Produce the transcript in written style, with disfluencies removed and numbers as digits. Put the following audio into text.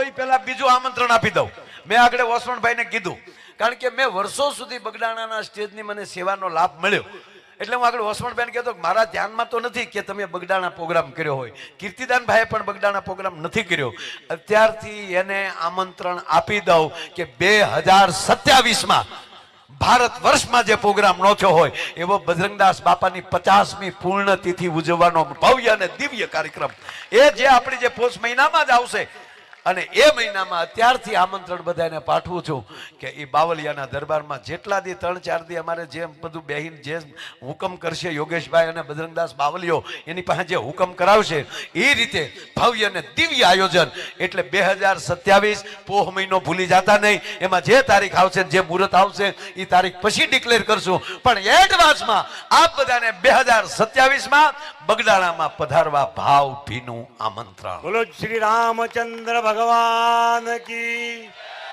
એ પહેલા બીજું આમંત્રણ આપી દઉં. મેં આગળ વસવણભાઈને કીધું, કારણ કે મેં વર્ષો સુધી બગડાણાના સ્ટેજની મને સેવાનો લાભ મળ્યો, એટલે હું આગળ વસવણભાઈને કહેતો કે મારા ધ્યાનમાં તો નથી કે તમે બગડાણા પ્રોગ્રામ કર્યો હોય. કીર્તિદાનભાઈએ પણ બગડાણા પ્રોગ્રામ નથી કર્યો. અત્યારથી એને આમંત્રણ આપી દઉં કે 2027માં ભારત વર્ષમાં જે પ્રોગ્રામ નો થયો હોય એવો બજરંગદાસ બાપાની 50મી પૂર્ણતિથિ ઉજવવાનો ભવ્ય અને દિવ્ય કાર્યક્રમ એ જે આપણી જે પોષ મહિનામાં જ આવશે. અને એ મહિનામાં અત્યારથી આમંત્રણ બધાને પાઠવું છું કે એ બાવલિયાના દરબારમાં જેટલા દી 3-4 દી અમારે જેમ બધું બેહીને જે હુકમ કરશે યોગેશભાઈ અને બજરંગદાસ બાવલિયો એની પાસે જે હુકમ કરાવશે એ રીતે ભવ્ય અને દિવ્ય આયોજન. એટલે 2027 પોહ મહિનો ભૂલી જતા નહીં. એમાં જે તારીખ આવશે જે મુહૂર્ત આવશે એ તારીખ પછી ડિક્લેર કરશું. પણ એડવાન્સમાં આપ બધાને 2027માં બગડાણામાં પધારવા ભાવભીનું આમંત્રણ. બોલો શ્રી રામચંદ્ર ભગવાન કી